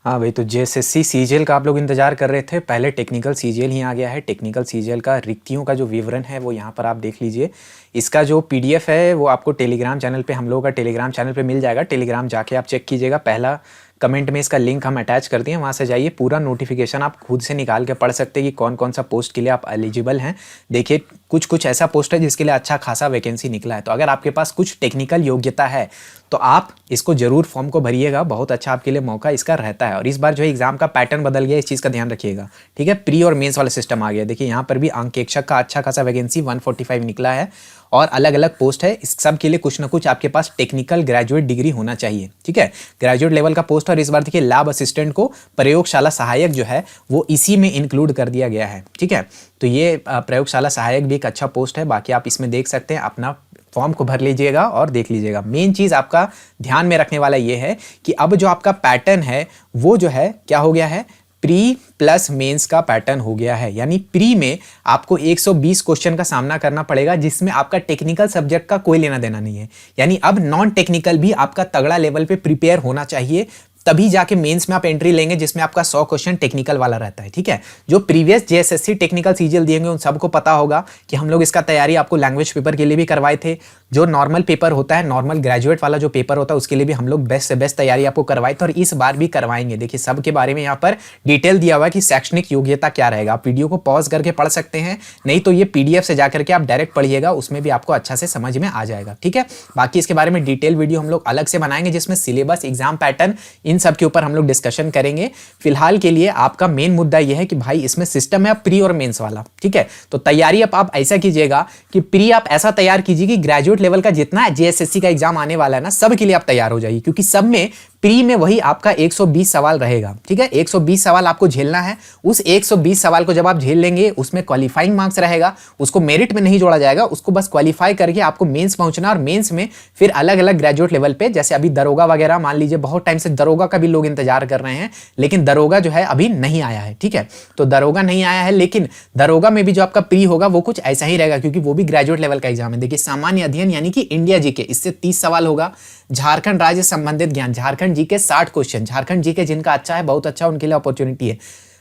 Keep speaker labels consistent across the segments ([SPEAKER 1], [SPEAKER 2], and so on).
[SPEAKER 1] हाँ भाई, तो जेएसएससी सीजीएल का आप लोग इंतजार कर रहे थे। पहले टेक्निकल सीजीएल ही आ गया है। टेक्निकल सीजीएल का रिक्तियों का जो विवरण है वो यहाँ पर आप देख लीजिए। इसका जो पीडीएफ है वो आपको टेलीग्राम चैनल पे, हम लोगों का टेलीग्राम चैनल पे मिल जाएगा। टेलीग्राम जाके आप चेक कीजिएगा। पहला कमेंट में इसका लिंक हम अटैच कर दिए, वहाँ से जाइए। पूरा नोटिफिकेशन आप खुद से निकाल के पढ़ सकते हैं कि कौन कौन सा पोस्ट के लिए आप एलिजिबल हैं। देखिए, कुछ कुछ ऐसा पोस्ट है जिसके लिए अच्छा खासा वैकेंसी निकला है। तो अगर आपके पास कुछ टेक्निकल योग्यता है तो आप इसको जरूर फॉर्म को भरिएगा। बहुत अच्छा आपके लिए मौका इसका रहता है। और इस बार जो है एग्जाम का पैटर्न बदल गया, इस चीज़ का ध्यान रखिएगा, ठीक है। प्री और मेंस वाला सिस्टम आ गया। देखिए यहाँ पर भी अंकेक्षक का अच्छा खासा वैकेंसी 145 निकला है और अलग अलग पोस्ट है। इस सब के लिए कुछ ना कुछ आपके पास टेक्निकल ग्रेजुएट डिग्री होना चाहिए, ठीक है। ग्रेजुएट लेवल का पोस्ट। और इस बार देखिए लैब असिस्टेंट को प्रयोगशाला सहायक जो है वो इसी में इंक्लूड कर दिया गया है, ठीक है। तो ये प्रयोगशाला सहायक भी एक अच्छा पोस्ट है। बाकी आप इसमें देख सकते हैं, अपना फॉर्म को भर लीजिएगा और देख लीजिएगा। मेन चीज़ आपका ध्यान में रखने वाला ये है कि अब जो आपका पैटर्न है वो जो है क्या हो गया है, प्री प्लस मेंस का पैटर्न हो गया है। यानी प्री में आपको 120 क्वेश्चन का सामना करना पड़ेगा जिसमें आपका टेक्निकल सब्जेक्ट का कोई लेना देना नहीं है। यानी अब नॉन टेक्निकल भी आपका तगड़ा लेवल पे प्रिपेयर होना चाहिए, तभी जाके मेंस में आप एंट्री लेंगे जिसमें आपका 100 क्वेश्चन टेक्निकल वाला रहता है, ठीक है। जो प्रीवियस जेएसएससी टेक्निकल सीजीएल दिएंगे उन सबको पता होगा कि हम लोग इसका तैयारी आपको लैंग्वेज पेपर के लिए भी करवाए थे। जो नॉर्मल पेपर होता है, नॉर्मल ग्रेजुएट वाला जो पेपर होता है, उसके लिए भी हम लोग बेस्ट से बेस्ट तैयारी आपको करवाए थे और इस बार भी करवाएंगे। देखिए सब के बारे में यहाँ पर डिटेल दिया हुआ है कि शैक्षणिक योग्यता क्या रहेगा। आप वीडियो को पॉज करके पढ़ सकते हैं, नहीं तो ये पीडीएफ से जाकर के आप डायरेक्ट पढ़िएगा, उसमें भी आपको अच्छा से समझ में आ जाएगा, ठीक है। बाकी इसके बारे में डिटेल वीडियो हम लोग अलग से बनाएंगे जिसमें सिलेबस, एग्जाम पैटर्न, इन सब के ऊपर हम लोग डिस्कशन करेंगे। फिलहाल के लिए आपका मेन मुद्दा यह है कि भाई इसमें सिस्टम है प्री और मेंस वाला, ठीक है। तो तैयारी अब आप ऐसा कीजिएगा कि प्री आप ऐसा तैयार कीजिए कि ग्रेजुएट लेवल का जितना जेएसएससी का एग्जाम आने वाला है ना, सब के लिए आप तैयार हो जाइए, क्योंकि सब में प्री में वही आपका 120 सवाल रहेगा, ठीक है। 120 सवाल आपको झेलना है। उस 120 सवाल को जब आप झेल लेंगे उसमें क्वालिफाइंग मार्क्स रहेगा, उसको मेरिट में नहीं जोड़ा जाएगा, उसको बस क्वालिफाई करके आपको मेंस पहुंचना। और मेंस में फिर अलग अलग ग्रेजुएट लेवल पे, जैसे अभी दरोगा वगैरह, मान लीजिए बहुत टाइम से दरोगा का भी लोग इंतजार कर रहे हैं, लेकिन दरोगा जो है अभी नहीं आया है, ठीक है। तो दरोगा नहीं आया है, लेकिन दरोगा में भी जो आपका प्री होगा वो कुछ ऐसा ही रहेगा, क्योंकि वो भी ग्रेजुएट लेवल का एग्जाम है। देखिए सामान्य अध्ययन यानी कि इंडिया जीके, इससे 30 सवाल होगा। झारखंड राज्य संबंधित ज्ञान, Jharkhand GK 60 question. Jharkhand GK जिनका अच्छा है, बहुत अच्छा, उनके लिए अपॉर्चुनिटी है।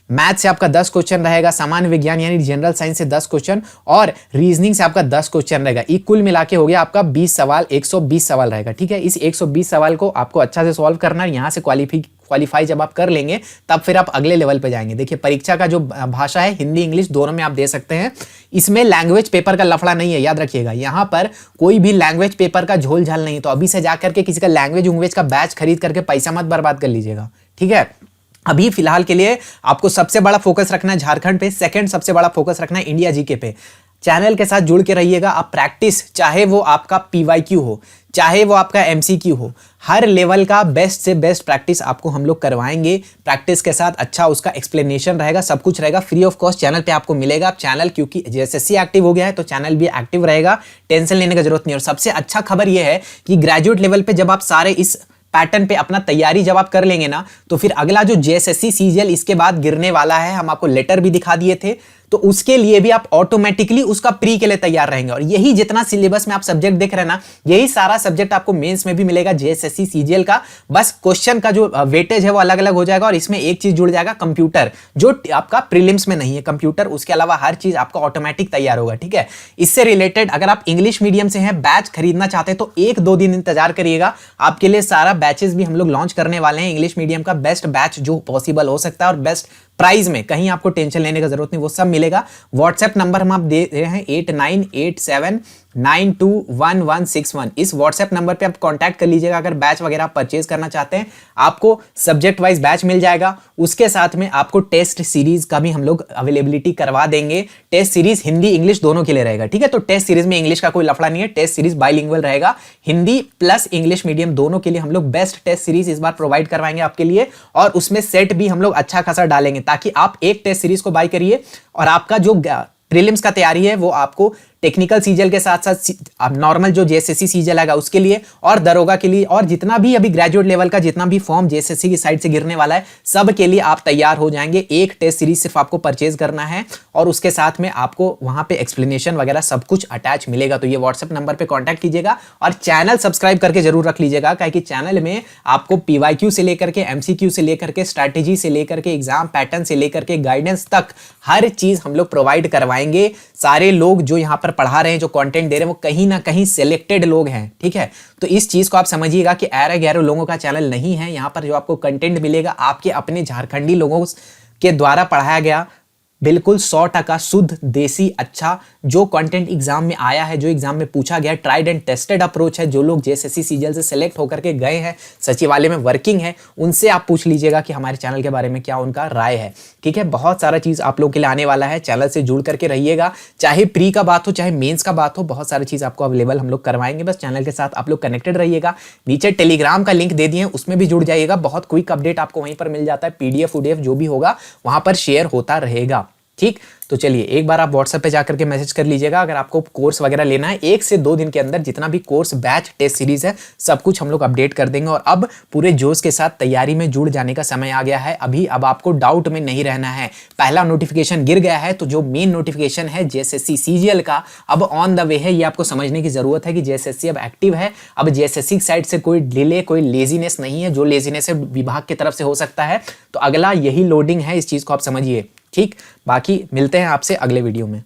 [SPEAKER 1] मैथ से आपका 10 क्वेश्चन रहेगा, सामान्य विज्ञान यानी जनरल साइंस से 10 क्वेश्चन और रीजनिंग से आपका 10 क्वेश्चन रहेगा। ये कुल मिला के हो गया आपका 20 सवाल, 120 सवाल रहेगा, ठीक है। इस 120 सवाल को आपको अच्छा से सॉल्व करना है। यहाँ से क्वालिफाई जब आप कर लेंगे तब फिर आप अगले लेवल पे जाएंगे। देखिए परीक्षा का जो भाषा है, हिंदी इंग्लिश दोनों में आप दे सकते हैं। इसमें लैंग्वेज पेपर का लफड़ा नहीं है, याद रखिएगा। यहाँ पर कोई भी लैंग्वेज पेपर का झोल झाल नहीं है। तो अभी से जाकर के किसी का लैंग्वेज उंग्वेज का बैच खरीद करके पैसा मत बर्बाद कर लीजिएगा, ठीक है। अभी फिलहाल के लिए आपको सबसे बड़ा फोकस रखना है झारखंड पे, सेकंड सबसे बड़ा फोकस रखना है इंडिया जीके पे। चैनल के साथ जुड़ के रहिएगा। आप प्रैक्टिस, चाहे वो आपका पीवाईक्यू हो, चाहे वो आपका एमसीक्यू हो, हर लेवल का बेस्ट से बेस्ट प्रैक्टिस आपको हम लोग करवाएंगे। प्रैक्टिस के साथ अच्छा उसका एक्सप्लेनेशन रहेगा, सब कुछ रहेगा फ्री ऑफ कॉस्ट चैनल पे आपको मिलेगा। आप चैनल, क्योंकि जेएसएससी एक्टिव हो गया है तो चैनल भी एक्टिव रहेगा, टेंशन लेने की जरूरत नहीं। और सबसे अच्छा खबर यह है कि ग्रेजुएट लेवल पे जब आप सारे इस पैटर्न पे अपना तैयारी जब आप कर लेंगे ना, तो फिर अगला जो जेएसएससी सीजीएल इसके बाद गिरने वाला है, हम आपको लेटर भी दिखा दिए थे, तो उसके लिए भी आप ऑटोमेटिकली उसका प्री के लिए तैयार रहेंगे। और यही जितना सिलेबस में आप सब्जेक्ट देख रहे हैं ना, यही सारा सब्जेक्ट आपको मेंस में भी मिलेगा जेएसएससी सीजीएल का। बस क्वेश्चन का जो वेटेज है वो अलग अलग हो जाएगा। और इसमें एक चीज जुड़ जाएगा, कंप्यूटर, जो आपका प्रीलिम्स में नहीं है कंप्यूटर। उसके अलावा हर चीज आपका ऑटोमेटिक तैयार होगा, ठीक है। इससे रिलेटेड अगर आप इंग्लिश मीडियम से हैं, बैच खरीदना चाहते हैं तो 1-2 दिन इंतजार करिएगा। आपके लिए सारा बैचेस भी हम लोग लॉन्च करने वाले हैं। इंग्लिश मीडियम का बेस्ट बैच जो पॉसिबल हो सकता है और बेस्ट प्राइस में, कहीं आपको टेंशन लेने की जरूरत नहीं, वो सब मिलेगा। व्हाट्सएप नंबर हम आप दे रहे हैं 8987921161। इस व्हाट्सएप नंबर पे आप कांटेक्ट कर लीजिएगा अगर बैच वगैरह आप परचेज करना चाहते हैं। आपको सब्जेक्ट वाइज बैच मिल जाएगा। उसके साथ में आपको टेस्ट सीरीज का भी हम लोग अवेलेबिलिटी करवा देंगे। टेस्ट सीरीज हिंदी इंग्लिश दोनों के लिए रहेगा, ठीक है। तो टेस्ट सीरीज में इंग्लिश का कोई लफड़ा नहीं है, टेस्ट सीरीज बाइलिंगुअल रहेगा, हिंदी प्लस इंग्लिश मीडियम दोनों के लिए हम लोग बेस्ट टेस्ट सीरीज इस बार प्रोवाइड करवाएंगे आपके लिए। और उसमें सेट भी हम लोग अच्छा खासा डालेंगे ताकि आप एक टेस्ट सीरीज को बाय करिए और आपका जो प्रीलिम्स का तैयारी है वो आपको टेक्निकल सीजीएल के साथ साथ नॉर्मल जो जेएसएससी सीजीएल आएगा उसके लिए, और दरोगा के लिए, और जितना भी अभी ग्रेजुएट लेवल का जितना भी फॉर्म जेएसएससी की साइड से गिरने वाला है, सब के लिए आप तैयार हो जाएंगे। एक टेस्ट सीरीज सिर्फ आपको परचेज करना है और उसके साथ में आपको वहां पे एक्सप्लेनेशन वगैरह सब कुछ अटैच मिलेगा। तो ये व्हाट्सएप नंबर पे कांटेक्ट कीजिएगा और चैनल सब्सक्राइब करके जरूर रख लीजिएगा, क्योंकि चैनल में आपको पीवाईक्यू से लेकर के, एमसीक्यू से लेकर के, स्ट्रैटेजी से लेकर के, एग्जाम पैटर्न से लेकर के, गाइडेंस तक हर चीज हम लोग प्रोवाइड करवाएंगे। सारे लोग जो यहां पर पढ़ा रहे हैं, जो कंटेंट दे रहे हैं, वो कहीं ना कहीं सिलेक्टेड लोग हैं, ठीक है। तो इस चीज को आप समझिएगा कि ऐरे गैरो लोगों का चैनल नहीं है। यहां पर जो आपको कंटेंट मिलेगा आपके अपने झारखंडी लोगों के द्वारा पढ़ाया गया, बिल्कुल 100% शुद्ध देसी अच्छा जो कंटेंट एग्जाम में आया है, जो एग्जाम में पूछा गया, ट्राइड एंड टेस्टेड अप्रोच है। जो लोग जेएसएससी सीजीएल से सिलेक्ट होकर के गए हैं, सचिवालय में वर्किंग है, उनसे आप पूछ लीजिएगा कि हमारे चैनल के बारे में क्या उनका राय है, ठीक है। बहुत सारा चीज आप लोग के लिए आने वाला है, चैनल से जुड़ करके रहिएगा। चाहे प्री का बात हो, चाहे मेंस का बात हो, बहुत सारी चीज आपको अवेलेबल हम लोग करवाएंगे। बस चैनल के साथ आप लोग कनेक्टेड रहिएगा। नीचे टेलीग्राम का लिंक दे दिए, उसमें भी जुड़ जाइएगा। बहुत क्विक अपडेट आपको वहीं पर मिल जाता है, पीडीएफ उडीएफ जो भी होगा वहां पर शेयर होता रहेगा, ठीक। तो चलिए एक बार आप व्हाट्सएप पे जाकर के मैसेज कर लीजिएगा अगर आपको कोर्स वगैरह लेना है। 1 से 2 दिन के अंदर जितना भी कोर्स, बैच, टेस्ट सीरीज है, सब कुछ हम लोग अपडेट कर देंगे। और अब पूरे जोश के साथ तैयारी में जुड़ जाने का समय आ गया है। अभी अब आपको डाउट में नहीं रहना है। पहला नोटिफिकेशन गिर गया है, तो जो मेन नोटिफिकेशन है जेएसएससी सीजीएल का अब ऑन द वे है। ये आपको समझने की जरूरत है कि जेएसएससी अब एक्टिव है। अब जेएसएससी साइड से कोई डिले, कोई लेजीनेस नहीं है। जो लेजीनेस है विभाग की तरफ से हो सकता है, तो अगला यही लोडिंग है, इस चीज को आप समझिए, ठीक। बाकी मिलते हैं आपसे अगले वीडियो में।